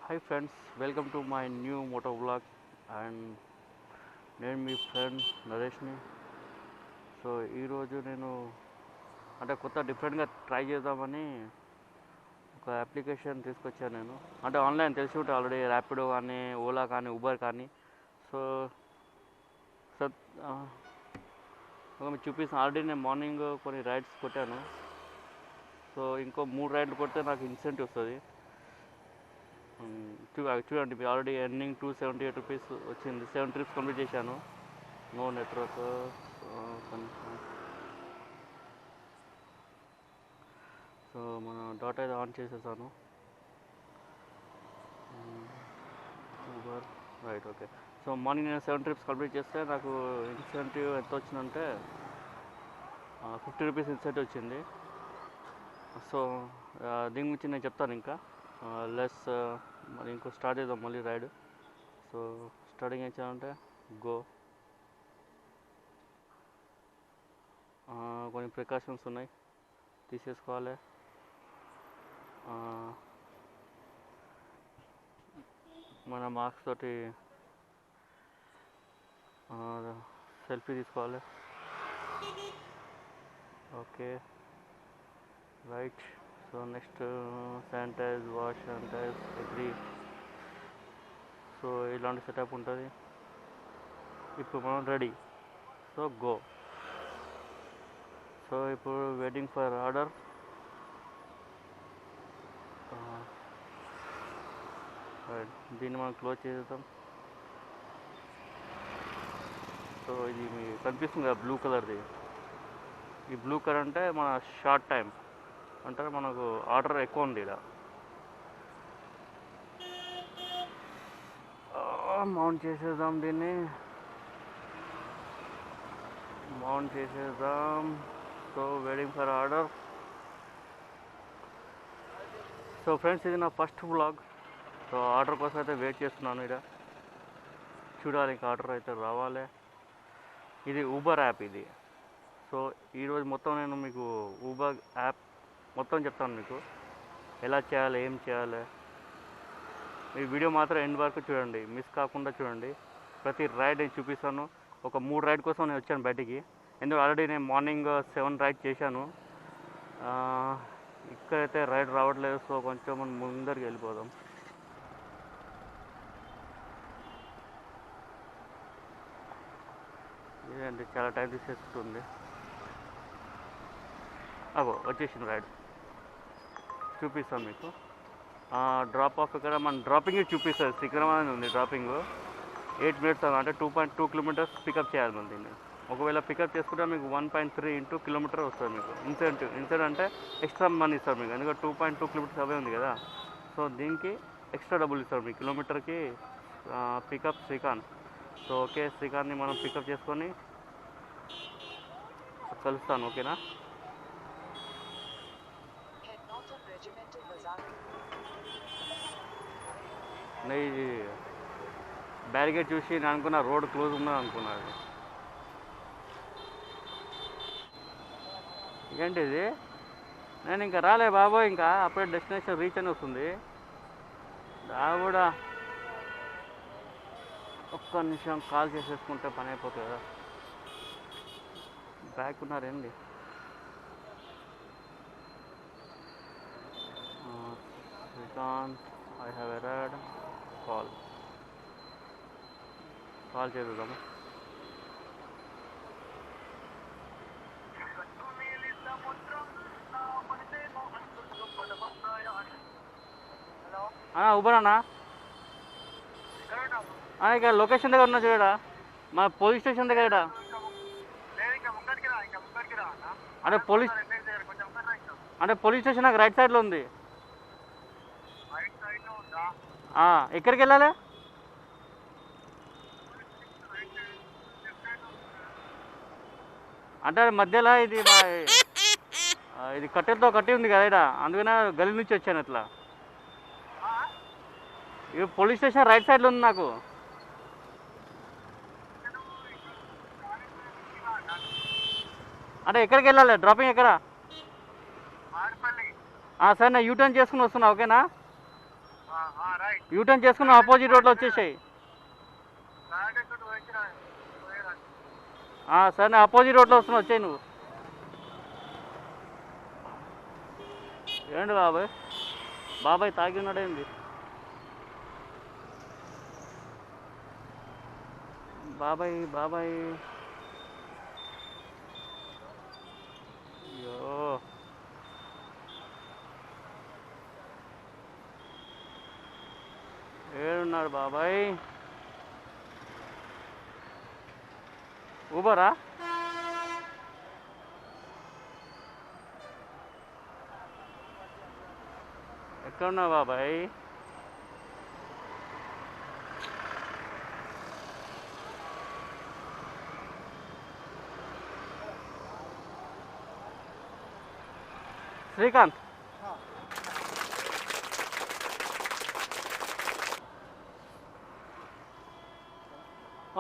Hi friends, welcome to my new motor vlog and నేను మీ friend నరేష్ని. So ఈరోజు నేను అంటే కొత్త డిఫరెంట్గా ట్రై చేద్దామని ఒక అప్లికేషన్ తీసుకొచ్చాను. నేను అంటే ఆన్లైన్ తెలిసి ఉంటే ఆల్రెడీ ర్యాపిడో కానీ ఓలా కానీ ఉబర్ కానీ. సో సో మీకు చూపిస్తాను. ఆల్రెడీ నేను మార్నింగ్ కొన్ని రైడ్స్ కొట్టాను. సో ఇంకో 3 రైడ్లు కొడితే నాకు ఇన్సెంటివ్ వస్తుంది. చూడండి, మీరు ఆల్రెడీ ఎర్నింగ్ 278 రూపీస్ వచ్చింది. 7 ట్రిప్స్ కంప్లీట్ చేశాను. No network. సో మన డాటా అయితే ఆన్ చేసేసాను. Uber right, okay. So morning నేను 7 ట్రిప్స్ కంప్లీట్ చేస్తే నాకు ఇన్సెంటివ్ ఎంత వచ్చిందంటే 50 రూపీస్ ఇన్సెంటివ్ వచ్చింది. సో దీని గురించి నేను చెప్తాను. ఇంకా లెస్ మరి ఇంకో స్టార్ట్ చేద్దాం మళ్ళీ రైడ్. సో స్టార్టింగ్ ఏం చేయాలంటే గో. కొన్ని ప్రికాషన్స్ ఉన్నాయి, తీసేసుకోవాలి. మన మార్క్స్ తోటి సెల్ఫీ తీసుకోవాలి. Okay right. So next sanitize, wash, sanitize, agree. So ఇలాంటి సెటప్ ఉంటుంది. ఇప్పుడు మనం రెడీ. So go. సో ఇప్పుడు వెయిటింగ్ ఫర్ ఆర్డర్. దీన్ని మనం క్లోజ్ చేసేద్దాం. సో ఇది మీకు కనిపిస్తుంది కదా బ్లూ కలర్ది. ఈ బ్లూ కలర్ అంటే మన షార్ట్ టైం అంటే మనకు ఆర్డర్ ఎక్కువ ఉంది ఇక్కడ. మౌంట్ చేసేద్దాం, దీన్ని మౌంట్ చేసేద్దాం. So waiting for order. So friends, ఇది నా ఫస్ట్ వ్లాగ్. సో ఆర్డర్ కోసం అయితే వెయిట్ చేస్తున్నాను. ఇక్కడ చూడాలి, ఇంకా ఆర్డర్ అయితే రావాలి. ఇది ఊబర్ యాప్ ఇది. సో ఈరోజు మొత్తం నేను మీకు ఊబర్ యాప్ మొత్తం చెప్తాను. మీకు ఎలా చేయాలి, ఏం చేయాలి. ఈ వీడియో మాత్రం ఎండ్ వరకు చూడండి, మిస్ కాకుండా చూడండి. ప్రతి రైడ్ నేను చూపిస్తాను. ఒక 3 రైడ్ కోసం నేను వచ్చాను బయటికి. ఎందుకంటే ఆల్రెడీ నేను మార్నింగ్ 7 రైడ్ చేశాను. ఇక్కడైతే రైడ్ రావట్లేదు. సో కొంచెం మనం ముందరికి వెళ్ళిపోదాం. ఇదేంటి చాలా టైం తీసేస్తుంది. అగో వచ్చేసింది రైడ్. చూపిస్తాను మీకు. డ్రాప్ ఆఫ్ ఇక్కడ మన డ్రాపింగ్ చూపిస్తుంది. శిఖరం అనేది ఉంది డ్రాపింగ్. 8 మినిట్స్ అంటే 2.2 కిలోమీటర్స్ పికప్ చేయాలి మనం దీన్ని. ఒకవేళ పికప్ చేసుకుంటే మీకు 1.3 ఇంటూ కిలోమీటర్ వస్తుంది మీకు ఇన్సెంటివ్ అంటే ఎక్స్ట్రా మనీ ఇస్తారు మీకు. ఎందుకంటే 2.2 కిలోమీటర్స్ అవే ఉంది కదా. సో దీనికి ఎక్స్ట్రా డబ్బులు ఇస్తారు మీకు కిలోమీటర్కి. పికప్ శ్రీకాంత్. సో ఓకే, శ్రీకాంత్ని మనం పికప్ చేసుకొని కలుస్తాను. ఓకేనా? ఇది బ్యారికేడ్ చూసి నేను అనుకున్నా రోడ్ క్లోజ్ ఉన్నది అనుకున్నాను. ఏంటి ఇది? నేను ఇంకా రాలే బాబోయ్, ఇంకా అప్పుడే డెస్టినేషన్ రీచ్ అని వస్తుంది. కూడా ఒక్క నిమిషం కాల్ చేసేసుకుంటే పని అయిపోతుంది కదా. బ్యాక్ ఉన్నారేంటి? Srikanth, I have arrived. Call చేద్దాము. ఉబర్ అన్నా, ఇక్కడ లొకేషన్ దగ్గర ఉన్నా చూడ, మన పోలీస్ స్టేషన్ దగ్గర. అంటే పోలీస్ స్టేషన్ నాకు రైట్ సైడ్లో ఉంది. ఎక్కడికి వెళ్ళాలి? అంటే మధ్యలో ఇది కట్టెలతో కట్టి ఉంది కదా ఇక్కడ, అందుకనే గల్లీ నుంచి వచ్చాను ఇట్లా. ఇది పోలీస్ స్టేషన్ రైట్ సైడ్లో ఉంది నాకు. అంటే ఎక్కడికి వెళ్ళాలి? డ్రాపింగ్ ఎక్కడ? సరే, నేను యూటర్న్ చేసుకుని వస్తున్నా. ఓకేనా? యూటర్న్ చేసుకుని ఆపోజిట్ రోడ్లో వచ్చేసాయి. సరే ఆపోజిట్ రోడ్లో వస్తున్నా, వచ్చాయి నువ్వు. ఏంటి బాబాయ్, బాబాయ్ తాగి ఉన్నాడేంది? బాబాయ్ బాబాయ్ అయ్యో, ఏడున్నాడు బాబాయ్? ఊబరా? ఎక్కడున్నావు బాబాయ్? శ్రీకాంత్,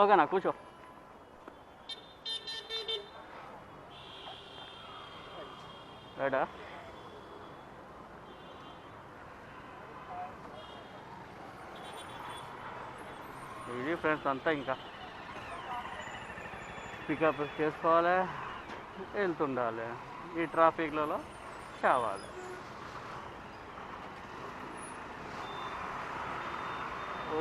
ఓకేనా? కూర్చో. రైటా? ఇది ఫ్రెండ్స్ అంతా ఇంకా పికప్ చేసుకోవాలి, వెళ్తుండాలి, ఈ ట్రాఫిక్లలో చావాలి. ఓ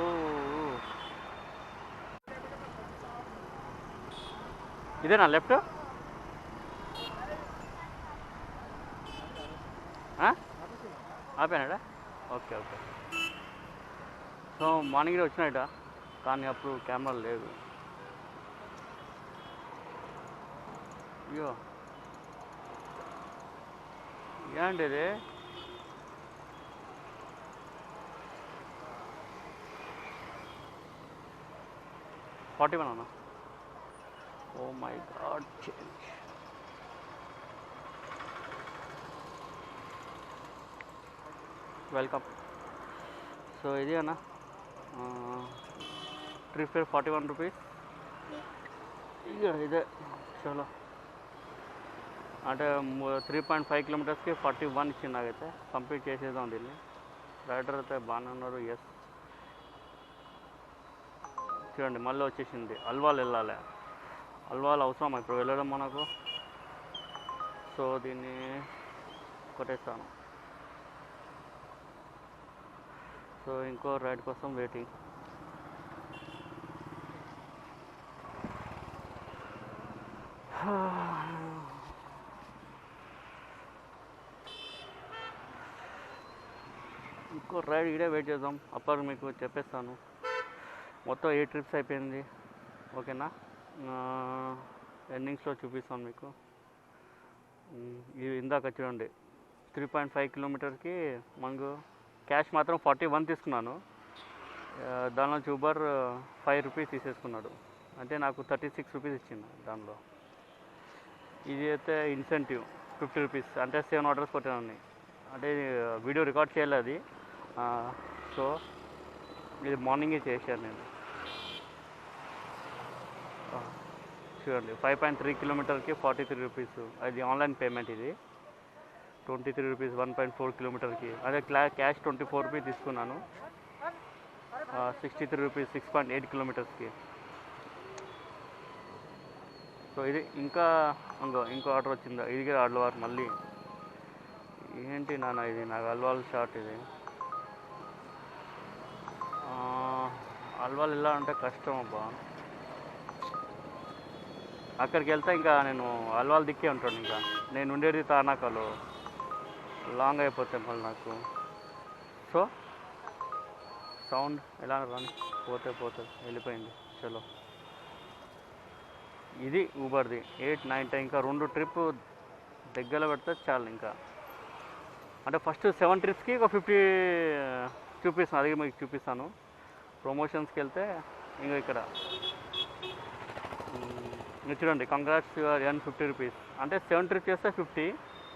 ఇదేనా లెఫ్ట్? ఆపానాడా? Okay okay. సో మార్నింగ్ వచ్చినాయట, కానీ అప్పుడు కెమెరా లేదు. అయ్యో ఏంటి ఇది? ఫార్టీ వన్ అన్నా? Oh my god, change. Welcome. So ఇది అన్న ట్రిప్ ఫేర్ 41 రూపీస్. ఇదే చలో, అంటే 3.5 కిలోమీటర్స్కి 41 ఇచ్చింది. నాకైతే కంప్లీట్ చేసేద్దాం దీన్ని. రైడర్ అయితే బాగానే ఉన్నారు. ఎస్, చూడండి మళ్ళీ వచ్చేసింది. అల్వాల్ వెళ్ళాలి. అల్వాల్ అవసరం ఇప్పుడు వెళ్ళడం మనకు. సో దీన్ని కొట్టేస్తాను. సో ఇంకో రైడ్ కోసం వెయిటింగ్. ఇంకో రైడ్ ఇడే వెయిట్ చేద్దాం. అప్పటికి మీకు చెప్పేస్తాను. మొత్తం 8 ట్రిప్స్ అయిపోయింది. ఓకేనా? ఎండింగ్స్లో చూపిస్తాను మీకు. ఇది ఇందాక చూడండి 3.5 కిలోమీటర్కి మనకు క్యాష్ మాత్రం 41 తీసుకున్నాను. దానిలో ఊబర్ 5 రూపీస్ తీసేసుకున్నాడు. అంటే నాకు 36 రూపీస్ ఇచ్చింది దానిలో. ఇది అయితే ఇన్సెంటివ్ 50 రూపీస్, అంటే 7 ఆర్డర్స్ కొట్టాను. అంటే వీడియో రికార్డ్ చేయలేదు అది. సో ఇది మార్నింగే చేశాను నేను. చూడండి 5.3 కిలోమీటర్కి 43 రూపీస్. అది ఆన్లైన్ పేమెంట్. ఇది 23 రూపీస్ 1.4 కిలోమీటర్కి. అదే క్యాష్ 24 రూపీస్ తీసుకున్నాను. 63 రూపీస్ 6.8 కిలోమీటర్స్కి. సో ఇది ఇంకో ఆర్డర్ వచ్చింది. ఇది కూడా అల్వాల్. మళ్ళీ ఏంటి నాన్న ఇది? నాకు అల్వాల్ షార్ట్ ఇది. అల్వాల్ వెళ్ళాలంటే కష్టం అబ్బా. అక్కడికి వెళ్తే ఇంకా నేను అల్వాల్ దిక్కే ఉంటాను. ఇంకా నేను ఉండేది తార్నాకలో, లాంగ్ అయిపోతాయి మళ్ళీ నాకు. సో సౌండ్ ఎలా రాని పోతే వెళ్ళిపోయింది. చలో, ఇది ఊబర్ది 8, 9, 10 ఇంకా 2 ట్రిప్ దగ్గర పెడితే చాలు. ఇంకా అంటే ఫస్ట్ 7 ట్రిప్స్కి ఒక 50 చూపిస్తాను. అది మీకు చూపిస్తాను. ప్రమోషన్స్కి వెళ్తే ఇంకా ఇక్కడ చూడండి, కంగ్రాట్స్ యువర్ ఎర్న్ 50 రూపీస్. అంటే 7 ట్రిప్స్ చేస్తే 50,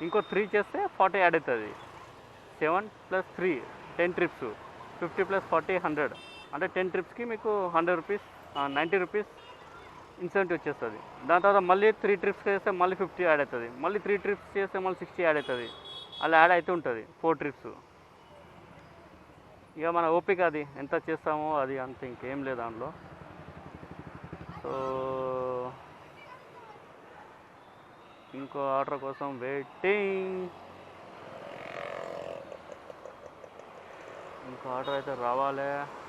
ఇంకో 3 చేస్తే 40 యాడ్ అవుతుంది. 7 + 3 10 ట్రిప్స్, 50 + 40 100. అంటే 10 ట్రిప్స్కి మీకు 100 రూపీస్ 90 రూపీస్ ఇన్సెంటివ్ వచ్చేస్తుంది. దాని తర్వాత మళ్ళీ 3 ట్రిప్స్ చేస్తే మళ్ళీ 50 యాడ్ అవుతుంది. మళ్ళీ 3 ట్రిప్స్ చేస్తే మళ్ళీ 60 యాడ్ అవుతుంది. అలా యాడ్ అవుతూ ఉంటుంది 4 ట్రిప్స్. ఇక మన ఓపిక అది ఎంత చేస్తామో అది అంత ఇంకేం లేదు దాంట్లో. సో ఇంకో ఆర్డర్ కోసం వెయిటింగ్. ఇంకో ఆర్డర్ అయితే రావాలి.